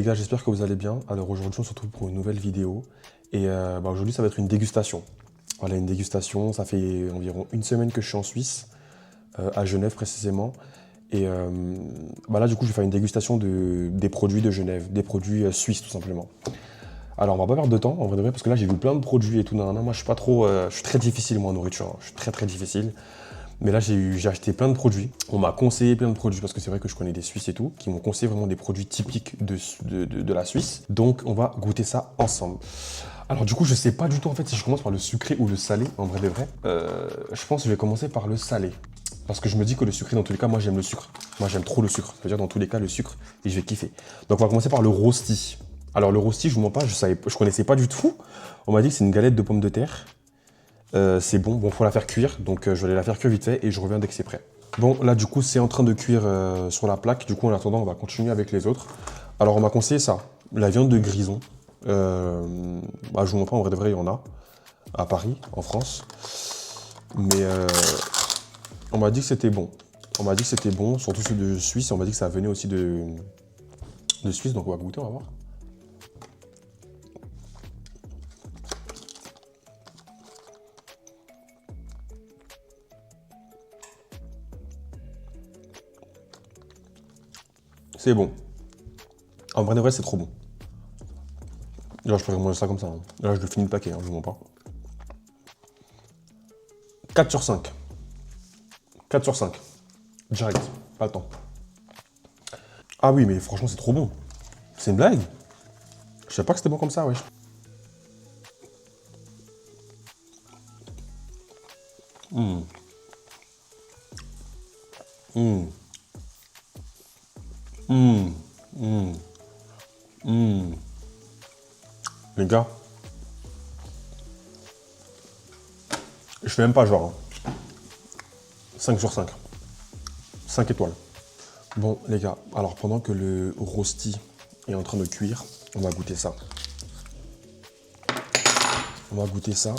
les gars, j'espère que vous allez bien. Alors aujourd'hui on se retrouve pour une nouvelle vidéo et aujourd'hui ça va être une dégustation. Voilà, une dégustation, ça fait environ une semaine que je suis en Suisse, à Genève précisément. Et là du coup je vais faire une dégustation des produits de Genève, des produits suisses tout simplement. Alors on va pas perdre de temps en vrai de vrai parce que là j'ai vu plein de produits et tout. Nanana. Moi je suis pas trop, je suis très difficile moi en nourriture, hein. Je suis très difficile. Mais là, j'ai acheté plein de produits. On m'a conseillé plein de produits parce que c'est vrai que je connais des Suisses et tout, qui m'ont conseillé vraiment des produits typiques de la Suisse. Donc, on va goûter ça ensemble. Alors, du coup, je sais pas du tout en fait si je commence par le sucré ou le salé, en vrai de vrai. Je pense que je vais commencer par le salé. Parce que je me dis que le sucré, dans tous les cas, moi j'aime le sucre. Moi j'aime trop le sucre. C'est-à-dire, dans tous les cas, le sucre, et je vais kiffer. Donc, on va commencer par le rosti. Alors, le rosti, je vous mens pas, je connaissais pas du tout. On m'a dit que c'est une galette de pommes de terre. C'est bon, faut la faire cuire, donc je vais aller la faire cuire vite fait et je reviens dès que c'est prêt. Bon, là du coup c'est en train de cuire sur la plaque, du coup en attendant on va continuer avec les autres. Alors on m'a conseillé ça, la viande de grison. Je vous montre pas, en vrai de vrai il y en a, à Paris, en France. Mais on m'a dit que c'était bon. On m'a dit que c'était bon, surtout ceux de Suisse, on m'a dit que ça venait aussi de Suisse, donc on va goûter, on va voir. C'est bon. En vrai de vrai, c'est trop bon. Là, je pourrais manger ça comme ça, hein. Là, je le finis le paquet, hein, je vous mens pas. 4 sur 5. 4 sur 5. Direct. Pas le temps. Ah oui, mais franchement, c'est trop bon. C'est une blague? Je savais pas que c'était bon comme ça, wesh. Hum. Hum. Hum. Hum. Hum. Les gars, je fais même pas genre, hein. 5 sur 5. 5 étoiles. Bon, les gars, alors pendant que le rosti est en train de cuire, on va goûter ça. On va goûter ça.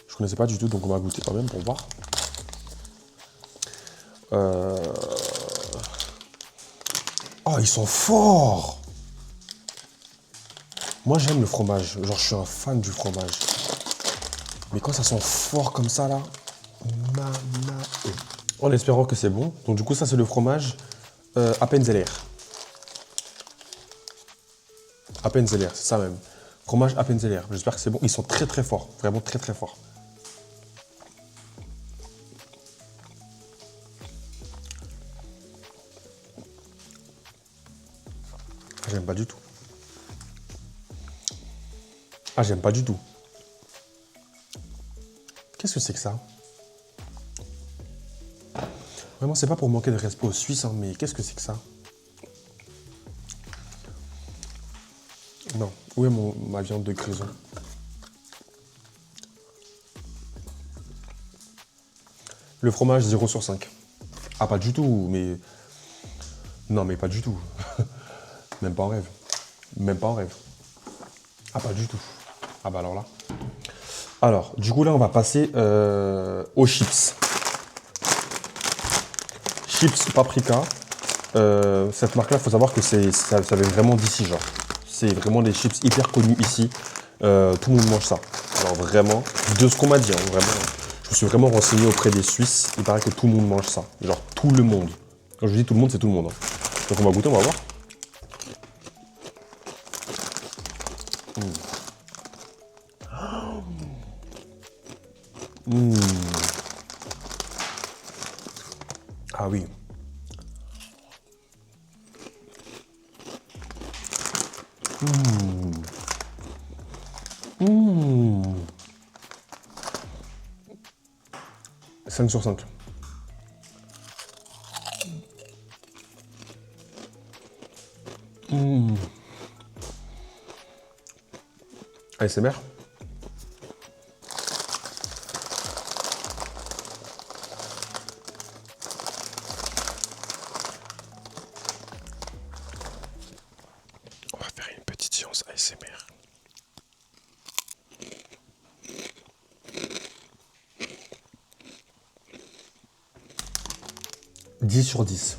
Je connaissais pas du tout, donc on va goûter quand même pour voir. Oh, ils sont forts! Moi, j'aime le fromage. Genre, je suis un fan du fromage. Mais quand ça sent fort comme ça, là... En espérant que c'est bon. Donc, du coup, ça, c'est le fromage Appenzeller. Appenzeller, c'est ça même. Fromage Appenzeller. J'espère que c'est bon. Ils sont très forts. Vraiment très forts. Ah, j'aime pas du tout. Ah, j'aime pas du tout. Qu'est-ce que c'est que ça? Vraiment, c'est pas pour manquer de respect aux Suisses, hein, mais qu'est-ce que c'est que ça? Non. Où est ma viande de grison? Le fromage 0 sur 5. Ah, pas du tout, mais... Non, mais pas du tout. Même pas en rêve. Même pas en rêve. Ah, pas du tout. Ah bah alors là. Alors, du coup, là, on va passer aux chips. Chips paprika. Cette marque-là, il faut savoir que ça vient vraiment d'ici, genre. C'est vraiment des chips hyper connus ici. Tout le monde mange ça. Alors vraiment, de ce qu'on m'a dit, hein, vraiment, je me suis vraiment renseigné auprès des Suisses. Il paraît que tout le monde mange ça. Genre tout le monde. Quand je dis tout le monde, c'est tout le monde, hein. Donc on va goûter, on va voir. Ah oui. 5 sur 5. ASMR. On va faire une petite séance ASMR. 10 sur 10.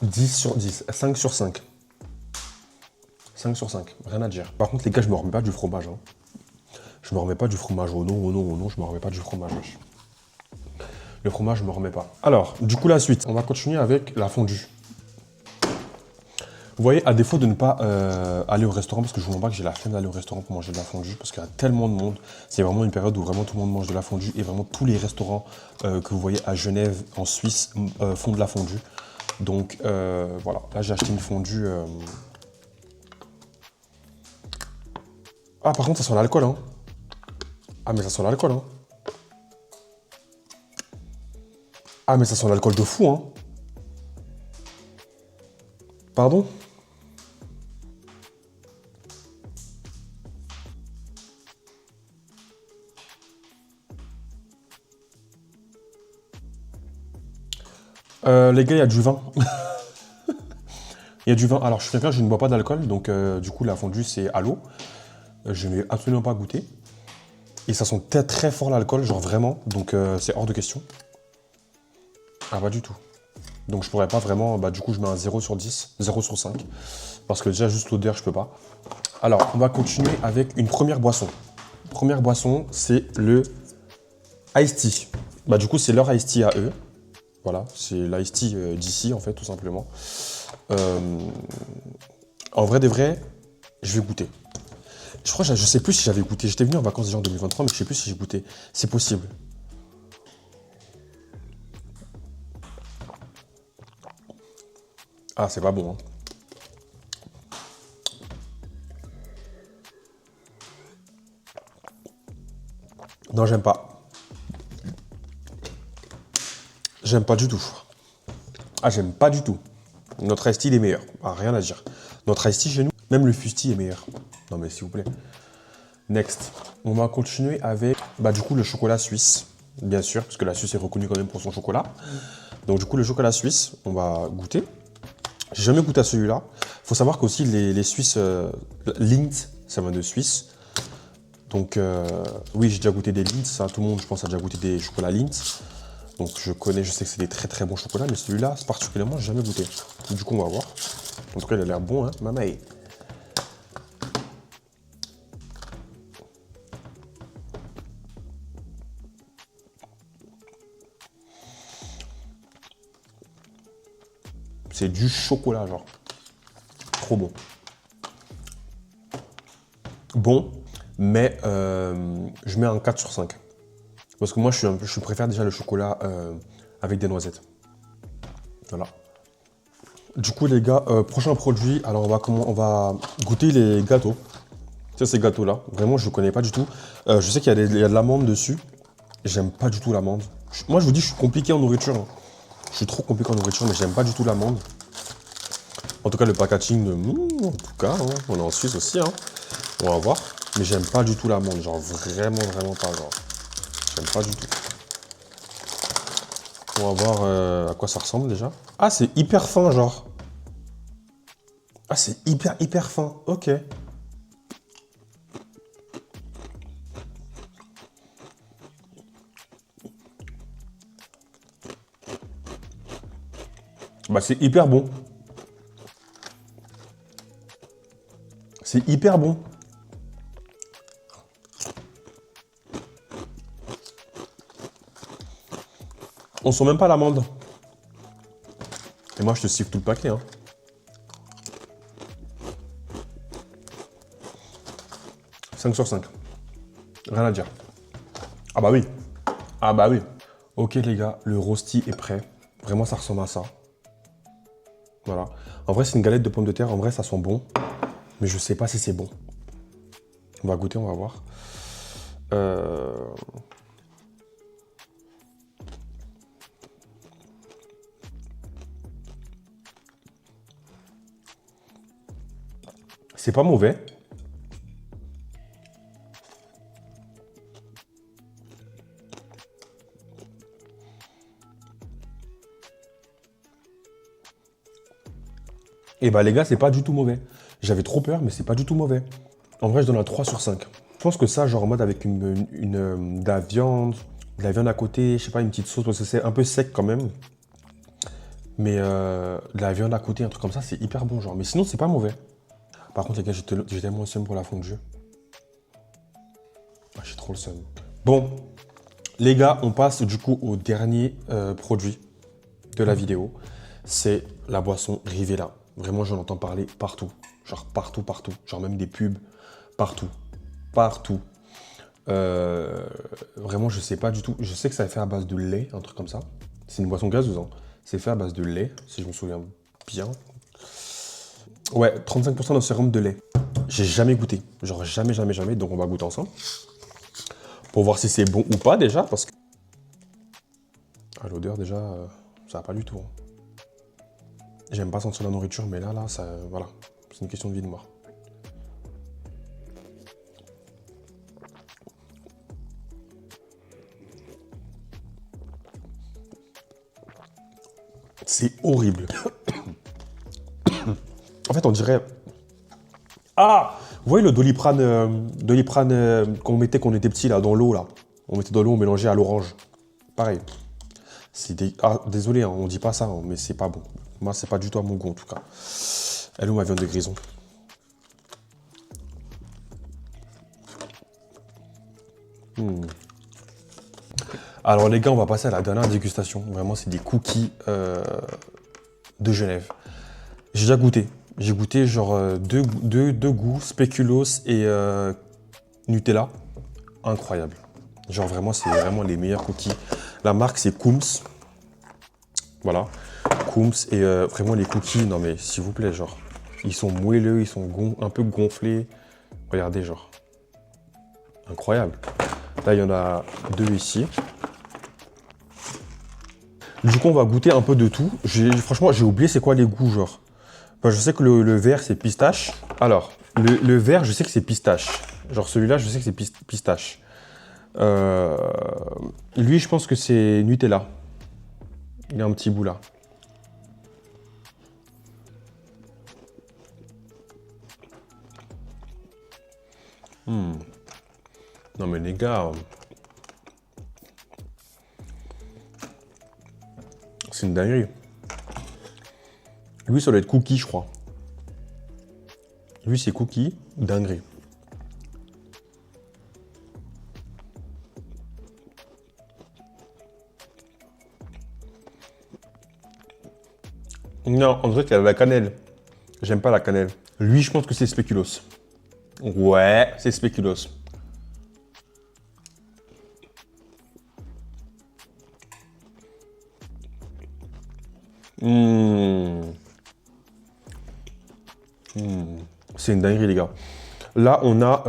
10 sur 10, 5 sur 5. 5 sur 5, rien à dire. Par contre, les gars, je me remets pas du fromage. Hein. Je me remets pas du fromage. Oh non, oh non, oh non, je me remets pas du fromage. Le fromage, je me remets pas. Alors, du coup, la suite, on va continuer avec la fondue. Vous voyez, à défaut de ne pas aller au restaurant, parce que je vous montre pas que j'ai la flemme d'aller au restaurant pour manger de la fondue, parce qu'il y a tellement de monde. C'est vraiment une période où vraiment tout le monde mange de la fondue, et vraiment tous les restaurants que vous voyez à Genève, en Suisse, font de la fondue. Donc voilà, là j'ai acheté une fondue. Ah, par contre, ça sent l'alcool, hein. Ah, mais ça sent l'alcool, hein. Ah, mais ça sent l'alcool de fou, hein. Pardon? Les gars, il y a du vin. Il y a du vin. Alors, je suis quelqu'un, je ne bois pas d'alcool, donc du coup, la fondue, c'est à l'eau. Je n'ai absolument pas goûté. Et ça sent très, très fort l'alcool, genre vraiment. Donc, c'est hors de question. Ah, pas du tout. Donc, je pourrais pas vraiment. Bah, du coup, je mets un 0 sur 10, 0 sur 5. Parce que déjà, juste l'odeur, je peux pas. Alors, on va continuer avec une première boisson. Première boisson, c'est le Ice Tea. Bah, du coup, c'est leur Ice Tea à eux. Voilà, c'est l'Ice Tea d'ici, en fait, tout simplement. En vrai des vrais, je vais goûter. Je crois, je sais plus si j'avais goûté. J'étais venu en vacances déjà en 2023, mais je sais plus si j'ai goûté. C'est possible. Ah, c'est pas bon, hein. Non, j'aime pas. J'aime pas du tout. Ah, j'aime pas du tout. Notre Ice Tea, il est meilleur. Ah, rien à dire. Notre Ice Tea chez nous, même le Fusti est meilleur. Non, mais s'il vous plaît. Next. On va continuer avec, bah, du coup, le chocolat suisse. Bien sûr, parce que la Suisse est reconnue quand même pour son chocolat. Donc, du coup, le chocolat suisse, on va goûter. J'ai jamais goûté à celui-là. Il faut savoir qu'aussi, les Suisses, Lindt, ça vient de Suisse. Donc, oui, j'ai déjà goûté des Lindt. Ça, tout le monde, je pense, a déjà goûté des chocolats Lindt. Donc, je connais, je sais que c'est des très très bons chocolats, mais celui-là, particulièrement, j'ai jamais goûté. Du coup, on va voir. En tout cas, il a l'air bon, hein, mamaï. C'est du chocolat, genre. Trop bon. Bon, mais je mets un 4 sur 5. Parce que moi, je préfère déjà le chocolat avec des noisettes. Voilà. Du coup, les gars, prochain produit, alors on va goûter les gâteaux. Ça, ces gâteaux-là, vraiment, je ne connais pas du tout. Je sais qu'il y a de l'amande dessus. J'aime pas du tout l'amande. Moi, je vous dis, je suis compliqué en nourriture. Hein. Je suis trop compliqué en nourriture, mais j'aime pas du tout l'amande. En tout cas, le packaging, en tout cas, hein, on est en Suisse aussi. Hein. On va voir. Mais j'aime pas du tout l'amande. Genre, vraiment, vraiment pas. Genre, j'aime pas du tout. On va voir à quoi ça ressemble déjà. Ah, c'est hyper fin, genre. Ah, c'est hyper, hyper fin. Ok. Bah, c'est hyper bon. C'est hyper bon. On sent même pas l'amande. Et moi, je te siffle tout le paquet. Hein. « 5 sur 5. Rien à dire. Ah bah oui. Ah bah oui. Ok les gars, le rosti est prêt. Vraiment, ça ressemble à ça. Voilà. En vrai, c'est une galette de pommes de terre. En vrai, ça sent bon. Mais je sais pas si c'est bon. On va goûter, on va voir. C'est pas mauvais. Et bah les gars, c'est pas du tout mauvais. J'avais trop peur, mais c'est pas du tout mauvais. En vrai, je donne un 3 sur 5. Je pense que ça, genre en mode avec de la viande à côté, je sais pas, une petite sauce, parce que c'est un peu sec quand même. Mais de la viande à côté, un truc comme ça, c'est hyper bon, genre. Mais sinon, c'est pas mauvais. Par contre, les gars, j'ai tellement le seum pour la fondue. Ah, j'ai trop le seum. Bon, les gars, on passe du coup au dernier produit de la vidéo. C'est la boisson Rivella. Vraiment, j'en entends parler partout. Genre partout, partout. Genre même des pubs, partout. Partout. Vraiment, je sais pas du tout. Je sais que ça est fait à base de lait, un truc comme ça. C'est une boisson gazeuse, hein. C'est fait à base de lait, si je me souviens bien. Ouais, 35% de sérum de lait. J'ai jamais goûté. Genre jamais, jamais, jamais. Donc on va goûter ensemble. Pour voir si c'est bon ou pas déjà, parce que... À l'odeur déjà, ça va pas du tout, hein. J'aime pas sentir la nourriture, mais là, ça... Voilà. C'est une question de vie de mort. C'est horrible. En fait, on dirait... Ah! Vous voyez le Doliprane qu'on mettait quand on était petit, là, dans l'eau, là. On mettait dans l'eau, on mélangeait à l'orange. Pareil. Ah, désolé, hein, on dit pas ça, hein, mais c'est pas bon. Moi, c'est pas du tout à mon goût, en tout cas. Elle est où ma viande de grison? Alors, les gars, on va passer à la dernière dégustation. Vraiment, c'est des cookies de Genève. J'ai déjà goûté. J'ai goûté genre deux goûts, spéculoos et Nutella. Incroyable. Genre vraiment, c'est vraiment les meilleurs cookies. La marque, c'est Kooms. Voilà. Kooms. Et vraiment, les cookies, non mais s'il vous plaît, genre, ils sont moelleux, ils sont un peu gonflés. Regardez, genre. Incroyable. Là, il y en a deux ici. Du coup, on va goûter un peu de tout. Franchement, j'ai oublié c'est quoi les goûts, genre. Enfin, je sais que le vert, c'est pistache. Alors, le vert, je sais que c'est pistache. Genre celui-là, je sais que c'est pistache. Lui, je pense que c'est Nutella. Il y a un petit bout là. Non mais les gars, c'est une dinguerie. Lui, ça doit être cookie, je crois. Lui, c'est cookie, dinguerie. Non, on dirait qu'il y a de la cannelle. J'aime pas la cannelle. Lui, je pense que c'est spéculoos. Ouais, c'est spéculoos. C'est une dinguerie, les gars. Là, on a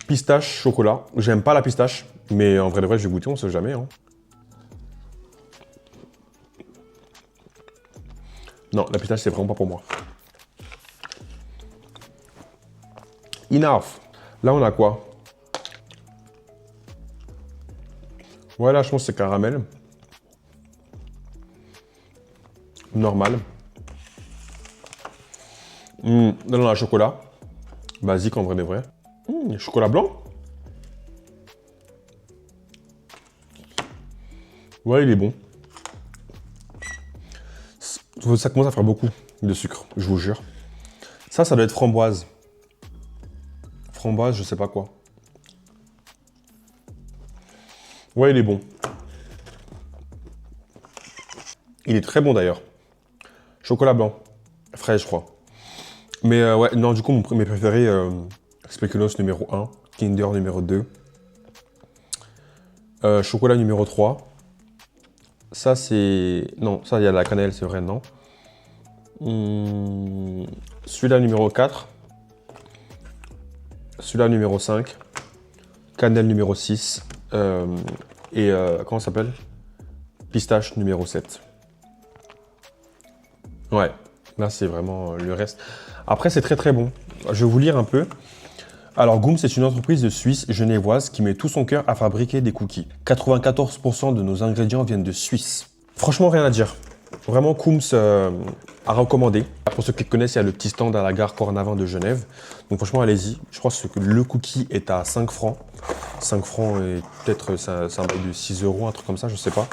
pistache chocolat. J'aime pas la pistache, mais en vrai de vrai, je vais goûter, on sait jamais, hein. Non, la pistache, c'est vraiment pas pour moi. Enough. Là, on a quoi? Voilà, je pense que c'est caramel. Normal. Là, on a chocolat. Basique, en vrai de vrai. Chocolat blanc. Ouais, il est bon. Ça commence à faire beaucoup de sucre, je vous jure. Ça doit être framboise. Framboise, je sais pas quoi. Ouais, il est bon. Il est très bon d'ailleurs. Chocolat blanc. Fraise, je crois. Mais ouais, non, du coup, mes préférés, Spéculoos numéro 1, Kinder numéro 2, chocolat numéro 3. Ça, c'est... Non, ça, il y a de la cannelle, c'est vrai, non. Celui-là, numéro 4. Celui-là, numéro 5. Cannelle numéro 6. Comment ça s'appelle? Pistache numéro 7. Ouais, là, c'est vraiment le reste. Après, c'est très, très bon. Je vais vous lire un peu. Alors, Goom, c'est une entreprise de Suisse genevoise qui met tout son cœur à fabriquer des cookies. 94% de nos ingrédients viennent de Suisse. Franchement, rien à dire. Vraiment, Kooms à recommander. Pour ceux qui connaissent, il y a le petit stand à la gare Cornavin de Genève. Donc franchement, allez-y. Je crois que le cookie est à 5 francs. 5 francs et peut-être ça un bail de 6 euros, un truc comme ça, je sais pas.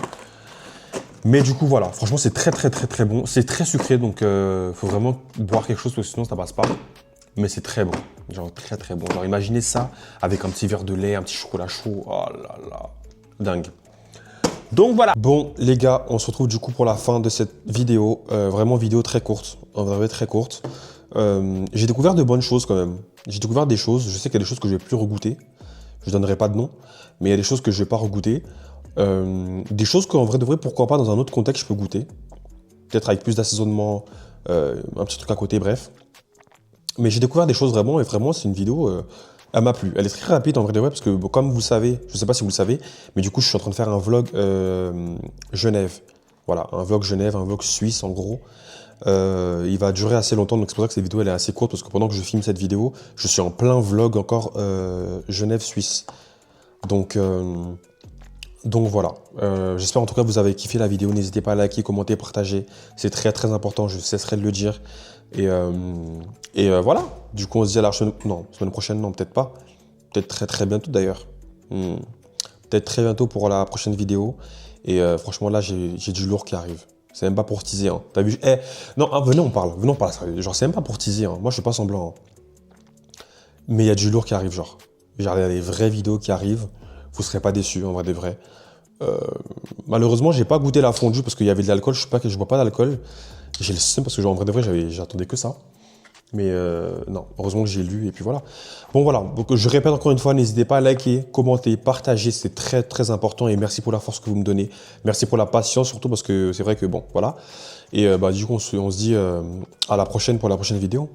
Mais du coup, voilà, franchement, c'est très bon. C'est très sucré, donc faut vraiment boire quelque chose parce que sinon, ça passe pas. Mais c'est très bon, genre très bon. Genre imaginez ça avec un petit verre de lait, un petit chocolat chaud. Oh là là, dingue. Donc voilà. Bon les gars, on se retrouve du coup pour la fin de cette vidéo. Vraiment vidéo très courte, en vrai très courte. J'ai découvert de bonnes choses quand même. J'ai découvert des choses, je sais qu'il y a des choses que je vais plus regoûter. Je donnerai pas de nom, mais il y a des choses que je vais pas regoûter. Des choses qu'en vrai de vrai, pourquoi pas dans un autre contexte je peux goûter. Peut-être avec plus d'assaisonnement, un petit truc à côté, bref. Mais j'ai découvert des choses vraiment, et vraiment c'est une vidéo, elle m'a plu. Elle est très rapide en vrai de vrai, parce que bon, comme vous le savez, je sais pas si vous le savez, mais du coup je suis en train de faire un vlog Genève. Voilà, un vlog Genève, un vlog suisse en gros. Il va durer assez longtemps, donc c'est pour ça que cette vidéo elle est assez courte, parce que pendant que je filme cette vidéo, je suis en plein vlog encore Genève-Suisse. Donc voilà, j'espère en tout cas que vous avez kiffé la vidéo, n'hésitez pas à liker, commenter, partager, c'est très important, je cesserai de le dire. Voilà, du coup on se dit à la semaine prochaine, non peut-être pas, peut-être très bientôt d'ailleurs. Peut-être très bientôt pour la prochaine vidéo, et franchement là j'ai du lourd qui arrive. C'est même pas pour teaser, hein. T'as vu? Non, hein, venez on parle sérieux, genre c'est même pas pour teaser, hein. Moi je suis pas semblant, hein. Mais il y a du lourd qui arrive, genre. Genre il y a des vraies vidéos qui arrivent, vous serez pas déçus en vrai des vrais. Malheureusement, j'ai pas goûté la fondue parce qu'il y avait de l'alcool. Je bois pas d'alcool. J'ai le seum parce que, genre, en vrai de vrai, j'attendais que ça. Mais non, heureusement que j'ai lu et puis voilà. Bon, voilà. Donc, je répète encore une fois, n'hésitez pas à liker, commenter, partager. C'est très important et merci pour la force que vous me donnez. Merci pour la patience surtout parce que c'est vrai que, bon, voilà. Et du coup, on se dit à la prochaine pour la prochaine vidéo.